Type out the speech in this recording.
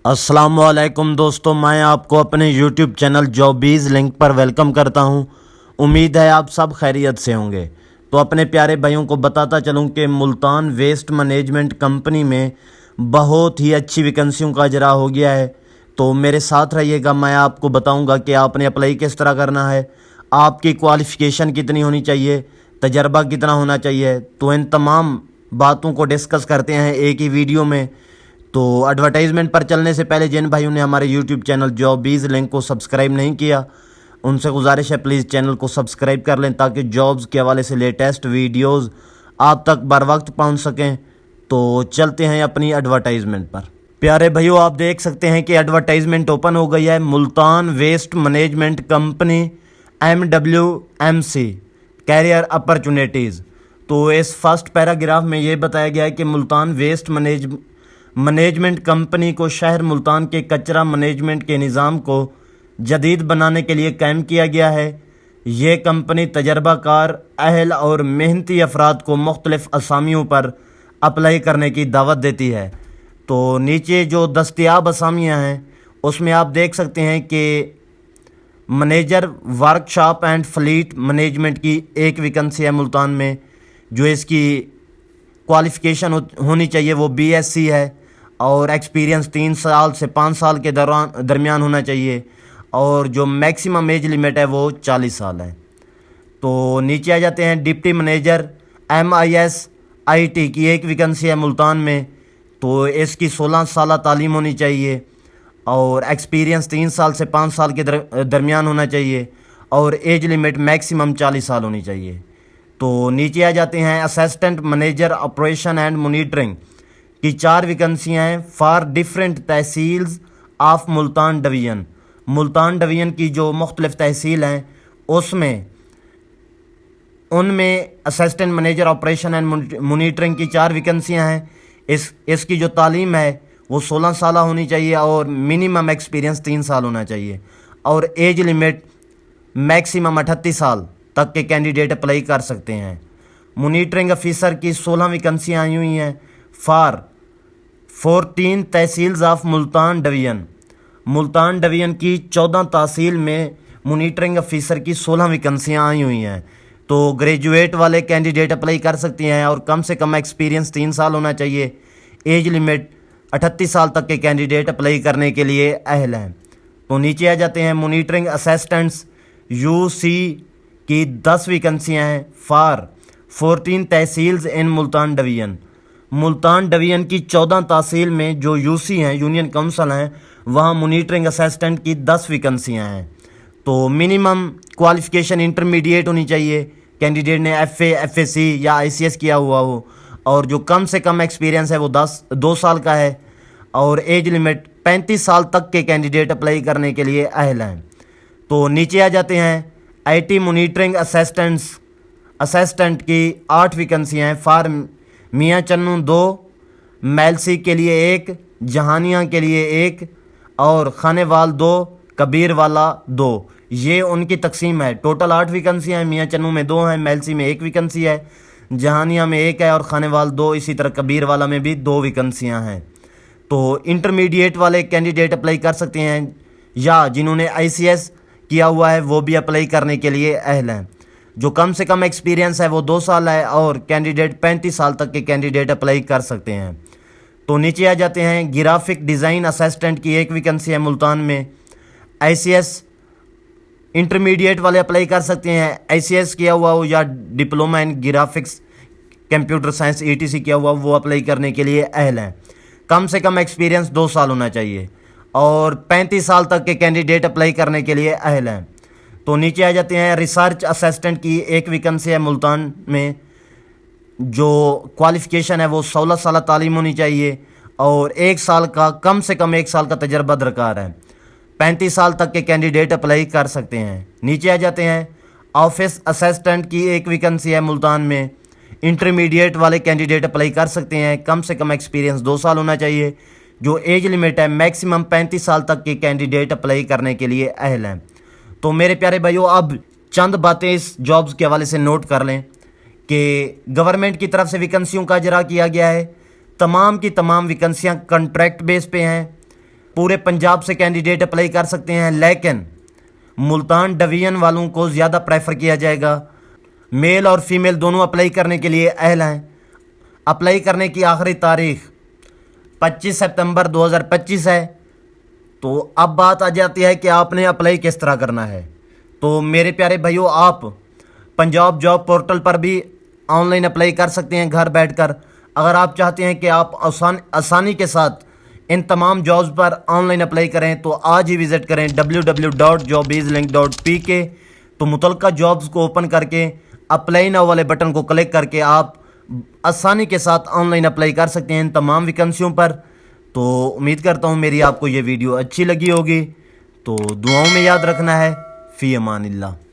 السلام علیکم دوستو، میں آپ کو اپنے یوٹیوب چینل جابیز لنک پر ویلکم کرتا ہوں۔ امید ہے آپ سب خیریت سے ہوں گے۔ تو اپنے پیارے بھائیوں کو بتاتا چلوں کہ ملتان ویسٹ مینجمنٹ کمپنی میں بہت ہی اچھی ویکنسیوں کا اجرا ہو گیا ہے۔ تو میرے ساتھ رہیے گا، میں آپ کو بتاؤں گا کہ آپ نے اپلائی کس طرح کرنا ہے، آپ کی کوالیفیکیشن کتنی ہونی چاہیے، تجربہ کتنا ہونا چاہیے۔ تو ان تمام باتوں کو ڈسکس کرتے ہیں ایک ہی ویڈیو میں۔ تو ایڈورٹائزمنٹ پر چلنے سے پہلے جن بھائیوں نے ہمارے یوٹیوب چینل جابیز لنک کو سبسکرائب نہیں کیا، ان سے گزارش ہے پلیز چینل کو سبسکرائب کر لیں تاکہ جابز کے حوالے سے لیٹسٹ ویڈیوز آپ تک بر وقت پہنچ سکیں۔ تو چلتے ہیں اپنی ایڈورٹائزمنٹ پر۔ پیارے بھائیو، آپ دیکھ سکتے ہیں کہ ایڈورٹائزمنٹ اوپن ہو گئی ہے۔ Multan waste management company MWMC career opportunities. تو اس فرسٹ پیراگراف میں یہ بتایا گیا ہے کہ ملتان ویسٹ مینجمنٹ کمپنی کو شہر ملتان کے کچرا مینجمنٹ کے نظام کو جدید بنانے کے لیے قائم کیا گیا ہے۔ یہ کمپنی تجربہ کار، اہل اور محنتی افراد کو مختلف اسامیوں پر اپلائی کرنے کی دعوت دیتی ہے۔ تو نیچے جو دستیاب اسامیاں ہیں اس میں آپ دیکھ سکتے ہیں کہ manager workshop and flat management کی ایک ویکنسی ہے ملتان میں، جو اس کی کوالیفیکیشن ہونی چاہیے وہ BSc ہے، اور ایکسپیرینس 3 سال سے 5 سال کے درمیان ہونا چاہیے، اور جو میکسیمم ایج لیمٹ ہے وہ 40 سال ہے۔ تو نیچے آ جاتے ہیں ڈپٹی منیجر MISIT کی ایک ویکنسی ہے ملتان میں۔ تو اس کی 16 سالہ تعلیم ہونی چاہیے، اور ایکسپیرینس 3 سال سے 5 سال کے درمیان ہونا چاہیے، اور ایج لیمٹ میکسیمم 40 سال ہونی چاہیے۔ تو نیچے آ جاتے ہیں assistant manager operation and monitoring کی 4 ویکنسیاں ہیں for different tehsils of Multan division. Multan division کی جو مختلف تحصیل ہیں ان میں assistant manager operation and monitoring کی 4 ویکنسیاں ہیں۔ اس کی جو تعلیم ہے وہ 16 سالہ ہونی چاہیے، اور منیمم ایکسپیرینس 3 سال ہونا چاہیے، اور ایج لیمٹ میکسیمم 38 سال تک کے کینڈیڈیٹ اپلائی کر سکتے ہیں۔ مانیٹرنگ آفیسر کی 16 ویکنسیاں آئی ہوئی ہیں for 14 tehsils of Multan division. Multan division کی 14 تحصیل میں مانیٹرنگ آفیسر کی 16 ویکنسیاں آئی ہوئی ہیں۔ تو گریجویٹ والے کینڈیڈیٹ اپلائی کر سکتے ہیں، اور کم سے کم ایکسپیرینس 3 سال ہونا چاہیے، ایج لیمٹ 38 سال تک کے کینڈیڈیٹ اپلائی کرنے کے لیے اہل ہیں۔ تو نیچے آ جاتے ہیں مانیٹرنگ اسسٹنٹس UC کی 10 ویکنسیاں ہیں for 14 tehsils in Multan division. Multan division کی 14 تحصیل میں جو UC ہیں، یونین کونسل ہیں، وہاں مانیٹرنگ اسسٹنٹ کی 10 ویکنسیاں ہیں۔ تو منیمم کوالیفیکیشن انٹرمیڈیٹ ہونی چاہیے، کینڈیڈیٹ نے FA FSC یا ICS کیا ہوا ہو، اور جو کم سے کم ایکسپیرینس ہے وہ 2 سال کا ہے، اور ایج لیمٹ 35 سال تک کے کینڈیڈیٹ اپلائی کرنے کے لیے اہل ہیں۔ تو نیچے آ جاتے ہیں IT مانیٹرنگ اسسٹنٹ کی 8 ویکنسیاں ہیں فار میاں چنو 2، میلسی کے لیے 1، جہانیہ کے لیے 1، اور خانے وال 2، کبیر والا 2۔ یہ ان کی تقسیم ہے۔ ٹوٹل 8 ویکنسیاں ہیں، میاں چنو میں 2 ہیں، میلسی میں 1 ویکنسی ہے، جہانیہ میں 1 ہے، اور خانے وال 2، اسی طرح کبیر والا میں بھی 2 ویکنسیاں ہیں۔ تو انٹرمیڈیٹ والے کینڈیڈیٹ اپلائی کر سکتے ہیں، یا جنہوں نے ICS کیا ہوا ہے وہ بھی اپلائی کرنے کے لیے اہل ہیں۔ جو کم سے کم ایکسپیرینس ہے وہ 2 سال ہے، اور کینڈیڈیٹ 35 سال تک کے کینڈیڈیٹ اپلائی کر سکتے ہیں۔ تو نیچے آ جاتے ہیں گرافک ڈیزائن اسسٹنٹ کی 1 ویکنسی ہے ملتان میں۔ ICS انٹرمیڈیٹ والے اپلائی کر سکتے ہیں، ICS کیا ہوا ہو یا ڈپلومہ ان گرافکس کمپیوٹر سائنس ETC کیا ہوا وہ اپلائی کرنے کے لیے اہل ہیں۔ کم سے کم ایکسپیرینس 2 سال ہونا چاہیے، اور 35 سال تک کے کینڈیڈیٹ اپلائی کرنے کے لیے اہل ہیں۔ تو نیچے آ جاتے ہیں ریسرچ اسسٹنٹ کی 1 ویکنسی ہے ملتان میں، جو کوالیفیکیشن ہے وہ 16 سالہ تعلیم ہونی چاہیے، اور 1 سال کا کم سے کم 1 سال کا تجربہ درکار ہے۔ 35 سال تک کے کینڈیڈیٹ اپلائی کر سکتے ہیں۔ نیچے آ جاتے ہیں آفس اسسٹنٹ کی 1 ویکنسی ہے ملتان میں۔ انٹرمیڈیٹ والے کینڈیڈیٹ اپلائی کر سکتے ہیں، کم سے کم ایکسپیرینس 2 سال ہونا چاہیے، جو ایج لیمٹ ہے میکسیمم 35 سال تک کے کینڈیڈیٹ اپلائی کرنے کے لیے اہل ہیں۔ تو میرے پیارے بھائیو، اب چند باتیں اس جابز کے حوالے سے نوٹ کر لیں کہ گورنمنٹ کی طرف سے ویکنسیوں کا اجرا کیا گیا ہے۔ تمام کی تمام ویکنسیاں کنٹریکٹ بیس پہ ہیں۔ پورے پنجاب سے کینڈیڈیٹ اپلائی کر سکتے ہیں، لیکن ملتان ڈویژن والوں کو زیادہ پریفر کیا جائے گا۔ میل اور فیمیل دونوں اپلائی کرنے کے لیے اہل ہیں۔ اپلائی کرنے کی آخری تاریخ 25 سپتمبر 2025 ہے۔ تو اب بات آ جاتی ہے کہ آپ نے اپلائی کس طرح کرنا ہے۔ تو میرے پیارے بھائیو، آپ پنجاب جاب پورٹل پر بھی آن لائن اپلائی کر سکتے ہیں گھر بیٹھ کر۔ اگر آپ چاہتے ہیں کہ آپ آسانی کے ساتھ ان تمام jobs per on line apply کریں تو آج ہی وزٹ کریں www.jobbizlink.pk۔ تو متعلقہ جابز کو اوپن کر کے اپلائی ناؤ والے بٹن کو کلک کر کے آپ آسانی کے ساتھ آن لائن اپلائی کر سکتے ہیں ان تمام ویکنسیوں پر۔ تو امید کرتا ہوں میری آپ کو یہ ویڈیو اچھی لگی ہوگی۔ تو دعاؤں میں یاد رکھنا ہے۔ فی امان اللہ۔